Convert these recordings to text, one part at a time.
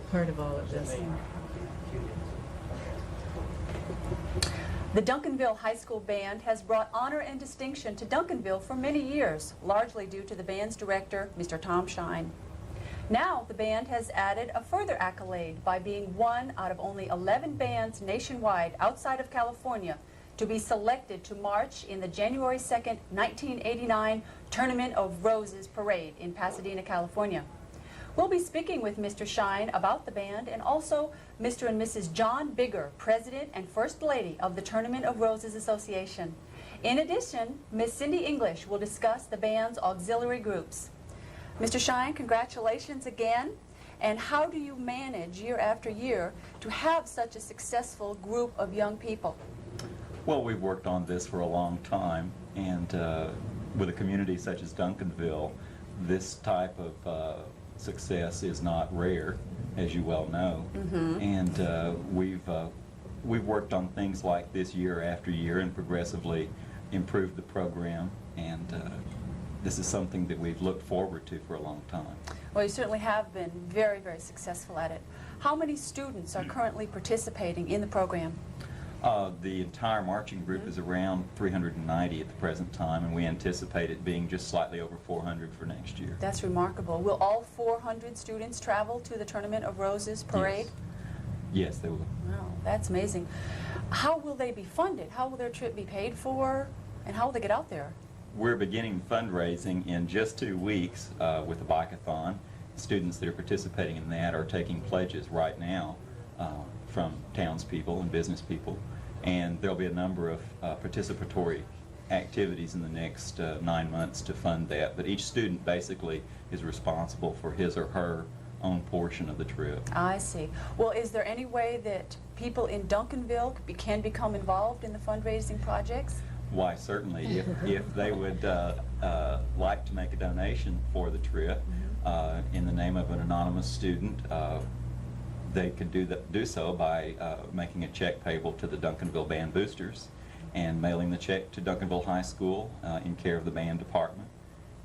part of all of this. The Duncanville High School Band has brought honor and distinction to Duncanville for many years, largely due to the band's director, Mr. Tom Shine. Now, the band has added a further accolade by being one out of only 11 bands nationwide outside of California to be selected to march in the January 2nd, 1989 Tournament of Roses Parade in Pasadena, California. We'll be speaking with Mr. Shine about the band and also Mr. and Mrs. John Bigger, President and First Lady of the Tournament of Roses Association. In addition, Miss Cindy English will discuss the band's auxiliary groups. Mr. Shine, congratulations again. And how do you manage year after year to have such a successful group of young people? Well, we've worked on this for a long time, and with a community such as Duncanville, this type of success is not rare, as you well know. And we've worked on things like this year after year and progressively improved the program, and this is something that we've looked forward to for a long time. Well, you certainly have been very, very successful at it. How many students are currently participating in the program? The entire marching group is around 390 at the present time, and we anticipate it being just slightly over 400 for next year. That's remarkable. Will all 400 students travel to the Tournament of Roses Parade? Yes, they will. Wow, that's amazing. How will they be funded? How will their trip be paid for? And how will they get out there? We're beginning fundraising in just 2 weeks with the bike-a-thon. Students that are participating in that are taking pledges right now from townspeople and business people, and there'll be a number of participatory activities in the next 9 months to fund that. But each student basically is responsible for his or her own portion of the trip. I see. Well, is there any way that people in Duncanville can become involved in the fundraising projects? Why, certainly. If they would like to make a donation for the trip in the name of an anonymous student, they could do so by making a check payable to the Duncanville Band Boosters and mailing the check to Duncanville High School in care of the band department.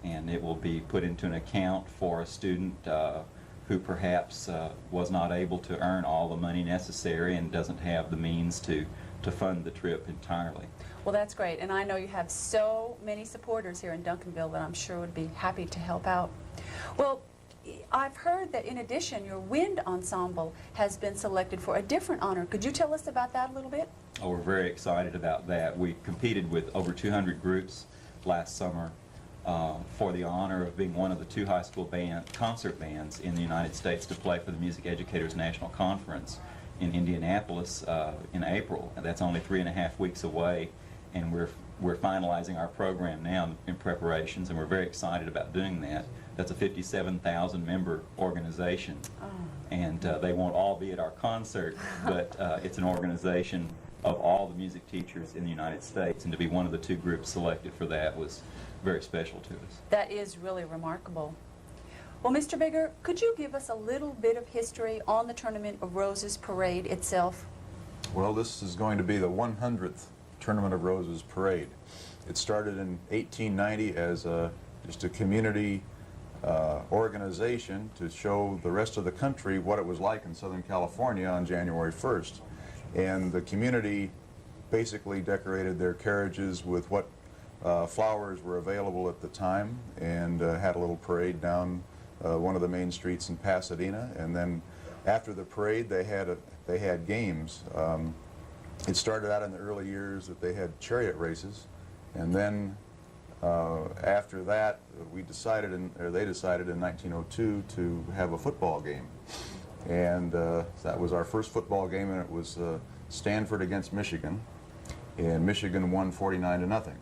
And it will be put into an account for a student who perhaps was not able to earn all the money necessary and doesn't have the means to fund the trip entirely. Well, that's great, and I know you have so many supporters here in Duncanville that I'm sure would be happy to help out. Well, I've heard that in addition, your wind ensemble has been selected for a different honor. Could you tell us about that a little bit? Oh, we're very excited about that. We competed with over 200 groups last summer for the honor of being one of the 2 high school concert bands in the United States to play for the Music Educators National Conference in Indianapolis in April. And that's only 3.5 weeks away, and we're finalizing our program now in preparations, and we're very excited about doing that. That's a 57,000 member organization, and they won't all be at our concert, but it's an organization of all the music teachers in the United States, and to be one of the 2 groups selected for that was very special to us. That is really remarkable. Well, Mr. Bigger, could you give us a little bit of history on the Tournament of Roses Parade itself? Well, this is going to be the 100th Tournament of Roses Parade. It started in 1890 as just a community organization to show the rest of the country what it was like in Southern California on January 1st. And the community basically decorated their carriages with what flowers were available at the time, and had a little parade down one of the main streets in Pasadena. And then after the parade, they had games. It started out in the early years that they had chariot races, and then after that, they decided in 1902 to have a football game, and that was our first football game, and it was Stanford against Michigan, and Michigan won 49-0.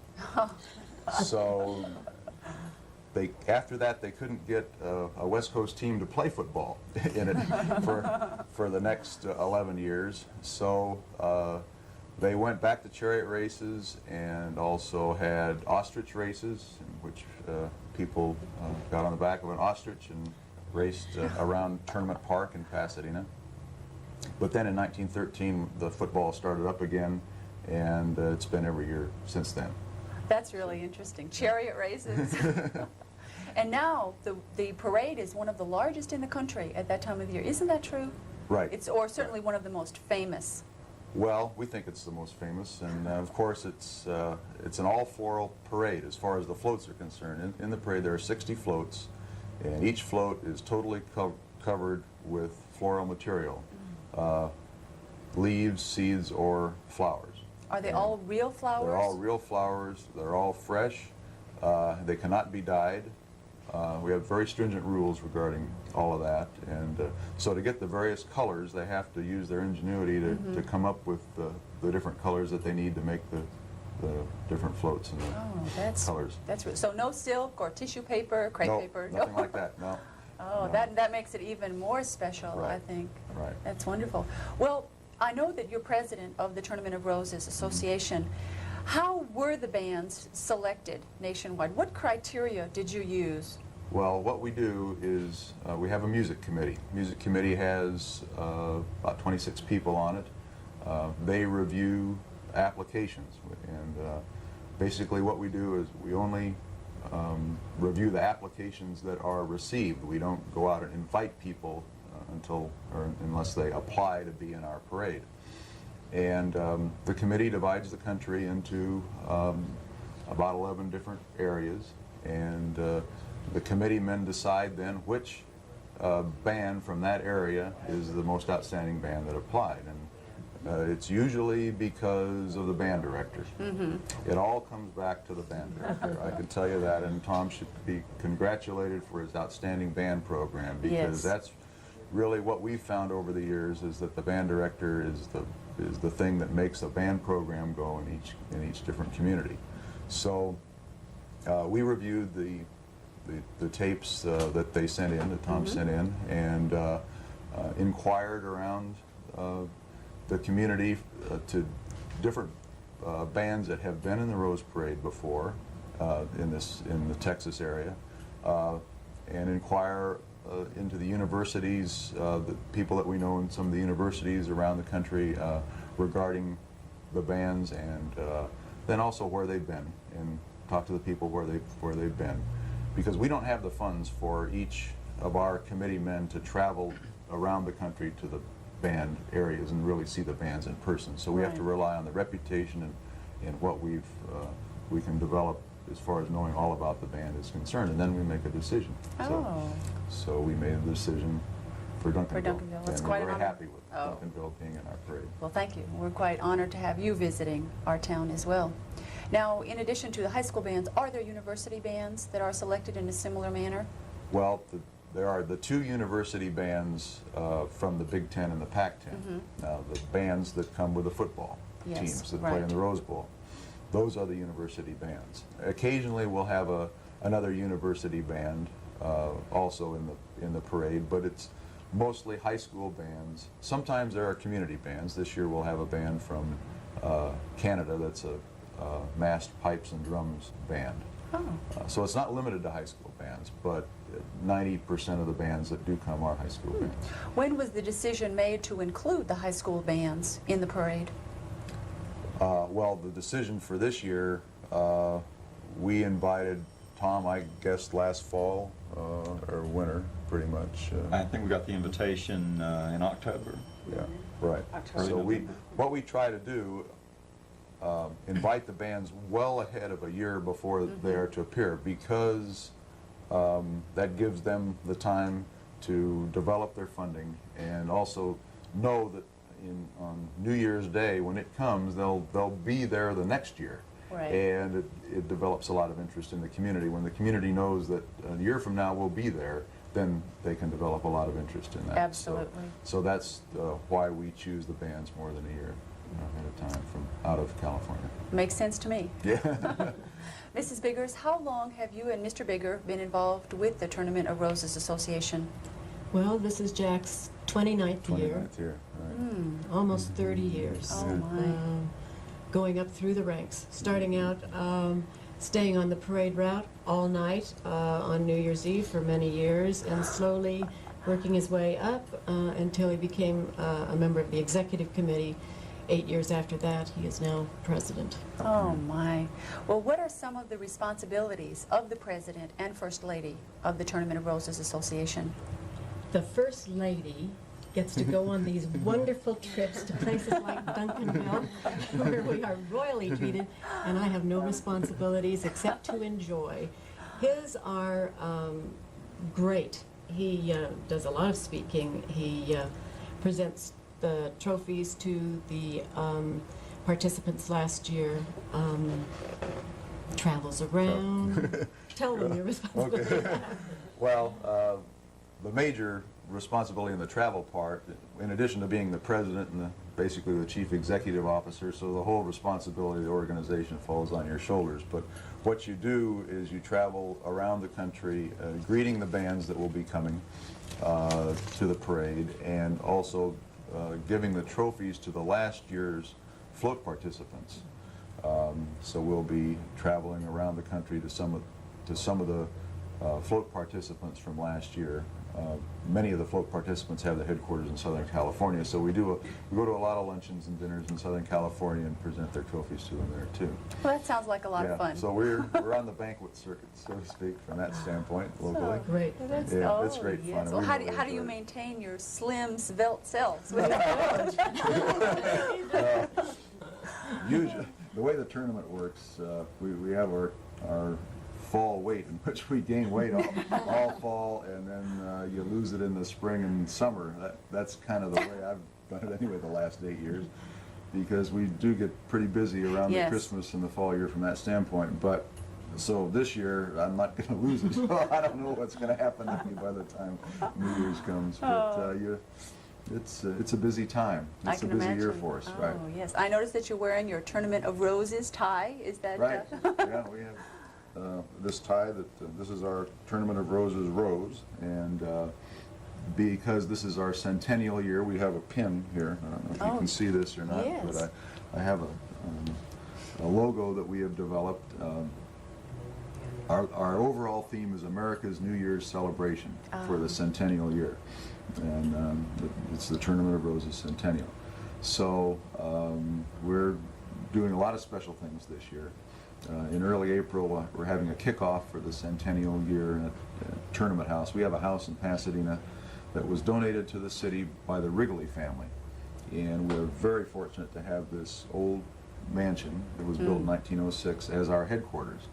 So after that, they couldn't get a West Coast team to play football in it for the next 11 years. So they went back to chariot races and also had ostrich races, in which people got on the back of an ostrich and raced around Tournament Park in Pasadena. But then in 1913, the football started up again, and it's been every year since then. That's really interesting. Chariot races. And now the parade is one of the largest in the country at that time of the year. Isn't that true? Right. Or certainly one of the most famous. Well, we think it's the most famous, and of course it's an all-floral parade as far as the floats are concerned. In the parade there are 60 floats, and each float is totally covered with floral material, leaves, seeds, or flowers. Are they all real flowers? They're all real flowers. They're all fresh. They cannot be dyed. We have very stringent rules regarding all of that, and so to get the various colors, they have to use their ingenuity to come up with the different colors that they need to make the different floats and the colors. So no silk or tissue paper, crepe paper? No, nothing like that, no. Oh, no. that makes it even more special, Right. I think. Right. That's wonderful. Well, I know that you're president of the Tournament of Roses Association. How were the bands selected nationwide? What criteria did you use? Well, what we do is we have a music committee. Music committee has about 26 people on it. They review applications, and basically what we do is we only review the applications that are received. We don't go out and invite people unless they apply to be in our parade. And the committee divides the country into about 11 different areas, and the committee men decide then which band from that area is the most outstanding band that applied. And it's usually because of the band director. It all comes back to the band director. I can tell you that, and Tom should be congratulated for his outstanding band program, because that's really what we've found over the years, is that the band director is the thing that makes a band program go in each different community. So we reviewed the tapes that they sent in, that Tom sent in, and inquired around the community to different bands that have been in the Rose Parade before in the Texas area, and inquire into the universities, the people that we know in some of the universities around the country regarding the bands, and then also where they've been, and talk to the people where they've been, because we don't have the funds for each of our committee men to travel around the country to the band areas and really see the bands in person. So we have to rely on the reputation and what we can develop as far as knowing all about the band is concerned, and then we make a decision. So we made a decision for Duncanville. That's and quite we're an very honor. happy with Duncanville being in our parade. Well, thank you. We're quite honored to have you visiting our town as well. Now, in addition to the high school bands, are there university bands that are selected in a similar manner? Well, there are the two university bands from the Big Ten and the Pac-10. The bands that come with the football teams that play in the Rose Bowl. Those are the university bands. Occasionally we'll have another university band also in the parade, but it's mostly high school bands. Sometimes there are community bands. This year we'll have a band from Canada that's a massed pipes and drums band. So it's not limited to high school bands, but 90% of the bands that do come are high school bands. When was the decision made to include the high school bands in the parade? Well, the decision for this year, we invited Tom, I guess, last fall or winter, pretty much. I think we got the invitation in October. Yeah, right. So what we try to do, invite the bands well ahead of a year before they are to appear, because that gives them the time to develop their funding, and also know that on New Year's Day, when it comes, they'll be there the next year. And it develops a lot of interest in the community. When the community knows that a year from now we'll be there, then they can develop a lot of interest in that. Absolutely. So that's why we choose the bands more than a year ahead of time from out of California. Makes sense to me. Yeah. Mrs. Biggers, how long have you and Mr. Bigger been involved with the Tournament of Roses Association? Well, this is Jack's 29th year. 29th year, right. Almost 30 years. Oh my. Going up through the ranks, starting out staying on the parade route all night on New Year's Eve for many years, and slowly working his way up until he became a member of the executive committee 8 years after that, he is now president. Oh, my. Well, what are some of the responsibilities of the president and first lady of the Tournament of Roses Association? The First Lady gets to go on these wonderful trips to places like Duncanville, where we are royally treated, and I have no responsibilities except to enjoy. His are great. He does a lot of speaking. He presents the trophies to the participants last year, travels around. Tell them your responsibilities. Okay. Well, the major responsibility in the travel part, in addition to being the president and basically the chief executive officer, so the whole responsibility of the organization falls on your shoulders. But what you do is you travel around the country greeting the bands that will be coming to the parade, and also giving the trophies to the last year's float participants. So we'll be traveling around the country to some of the float participants from last year. Many of the float participants have the headquarters in Southern California, so we go to a lot of luncheons and dinners in Southern California and present their trophies to them there too. Well, that sounds like a lot of fun. So we're on the banquet circuit, so to speak, from that standpoint locally. Great. It's great fun. Yes. and Well, we how really do you enjoy it. maintain your slim, svelte selves? Usually, the way the tournament works, we have our fall weight in which we gain weight all fall, and then you lose it in the spring and summer. That's kind of the way I've done it anyway the last 8 years, because we do get pretty busy around the Yes. Christmas and the fall year from that standpoint. But so this year I'm not going to lose it. So I don't know what's going to happen to me by the time New Year's comes. But it's a busy time. I It's a can busy year imagine. for us, Oh, right? yes. I noticed that you're wearing your Tournament of Roses tie. Is that Right. Yeah, we have this tie that this is our Tournament of Roses rose, and because this is our centennial year, we have a pin here. I don't know if you Oh, can see this or not, yes. but I have a logo that we have developed. Our overall theme is America's New Year's celebration for the centennial year, and it's the Tournament of Roses centennial. So we're doing a lot of special things this year. In early April, we're having a kickoff for the centennial year at Tournament House. We have a house in Pasadena that was donated to the city by the Wrigley family, and we're very fortunate to have this old mansion that was built in 1906 as our headquarters.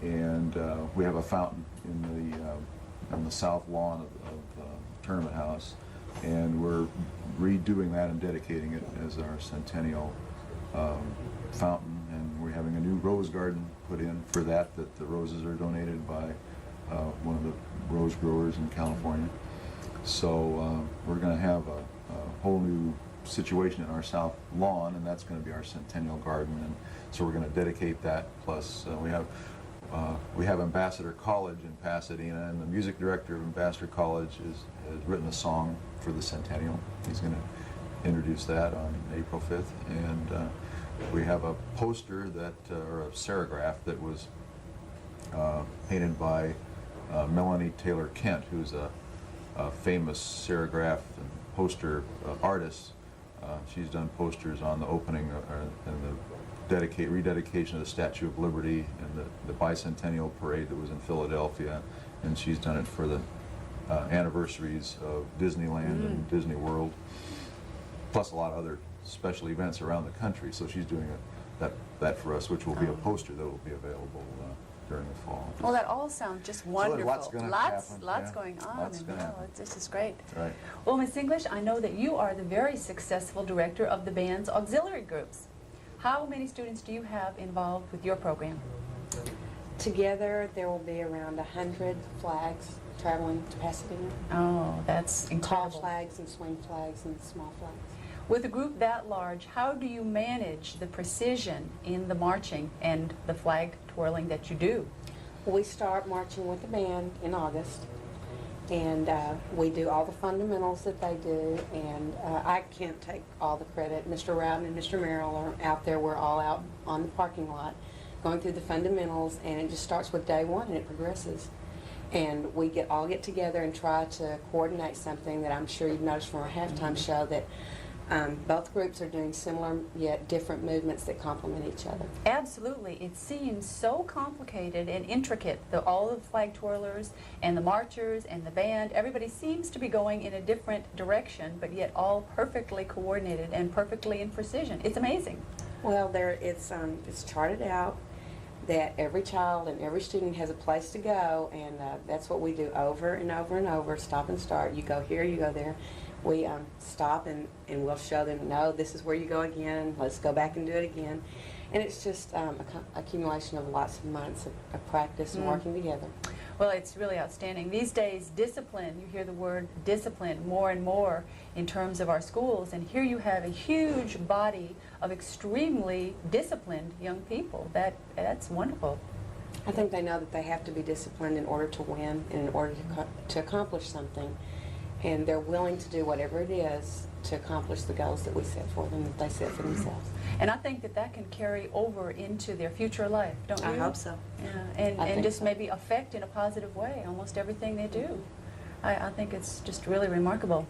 And we have a fountain in the south lawn of Tournament House, and we're redoing that and dedicating it as our centennial fountain. And we're having a new rose garden put in for that the roses are donated by one of the rose growers in California. So we're going to have a whole new situation in our south lawn, and that's going to be our centennial garden. And so we're going to dedicate that. Plus we have Ambassador College in Pasadena, and the music director of Ambassador College has written a song for the centennial. He's going to introduce that on April 5th. And we have a poster or a serigraph that was painted by Melanie Taylor Kent, who's a famous serigraph and poster artist. She's done posters on the opening and the rededication of the Statue of Liberty and the bicentennial parade that was in Philadelphia, and she's done it for the anniversaries of Disneyland and Disney World, plus a lot of other special events around the country. So she's doing that for us, which will be a poster that will be available during the fall. Well, that all sounds just wonderful. lots gonna lots happen, lots yeah. going on. Lots and gonna happen. This is great. Right. Well, Ms. English, I know that you are the very successful director of the band's auxiliary groups. How many students do you have involved with your program? Together, there will be around 100 flags traveling to Pasadena. Oh, that's Tall incredible. flags and swing flags and small flags. With a group that large, how do you manage the precision in the marching and the flag twirling that you do? We start marching with the band in August, and we do all the fundamentals that they do, and I can't take all the credit. Mr. Rowden and Mr. Merrill are out there. We're all out on the parking lot going through the fundamentals, and it just starts with day one and it progresses. And we all get together and try to coordinate something that I'm sure you've noticed from our halftime show, that Both groups are doing similar yet different movements that complement each other. Absolutely. It seems so complicated and intricate. All the flag twirlers and the marchers and the band, everybody seems to be going in a different direction, but yet all perfectly coordinated and perfectly in precision. It's amazing. Well, it's charted out that every child and every student has a place to go, and that's what we do over and over and over, stop and start. You go here, you go there. We stop and we'll show them, no, this is where you go again, let's go back and do it again. And it's just accumulation of lots of months of practice and working together. Well, it's really outstanding. These days, discipline, you hear the word discipline more and more in terms of our schools, and here you have a huge body of extremely disciplined young people. That's wonderful. I think they know that they have to be disciplined in order to win and in order to accomplish something. And they're willing to do whatever it is to accomplish the goals that we set for them, that they set for themselves. And I think that can carry over into their future life, don't you? I hope so. Yeah, and just maybe affect in a positive way almost everything they do. I think it's just really remarkable.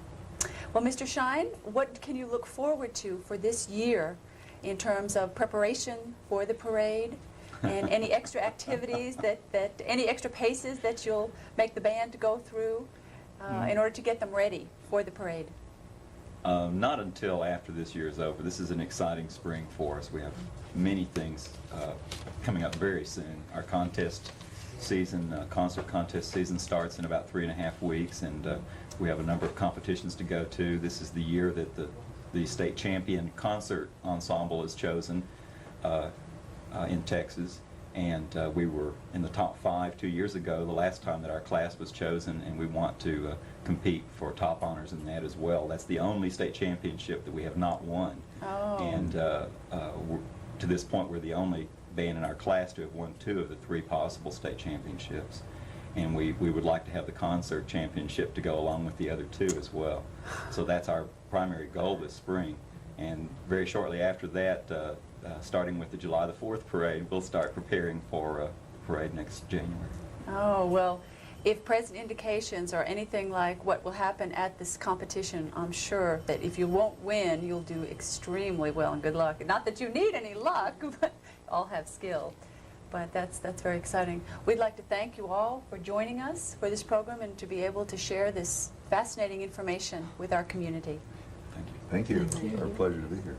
Well, Mr. Shine, what can you look forward to for this year in terms of preparation for the parade and any extra activities, any extra paces that you'll make the band go through in order to get them ready for the parade? Not until after this year is over. This is an exciting spring for us. We have many things coming up very soon. Our contest season, concert contest season starts in about 3.5 weeks, and we have a number of competitions to go to. This is the year that the state champion concert ensemble is chosen in Texas. And we were in the top 5 2 years ago, the last time that our class was chosen, and we want to compete for top honors in that as well. That's the only state championship that we have not won. Oh. And to this point, we're the only band in our class to have won 2 of the 3 possible state championships. And we would like to have the concert championship to go along with the other 2 as well. So that's our primary goal this spring. And very shortly after that, starting with the July the 4th parade, we'll start preparing for the parade next January. Oh, well, if present indications are anything like what will happen at this competition, I'm sure that if you won't win, you'll do extremely well, and good luck. Not that you need any luck, but all have skill. But that's very exciting. We'd like to thank you all for joining us for this program and to be able to share this fascinating information with our community. Thank you. Thank you. Our pleasure to be here.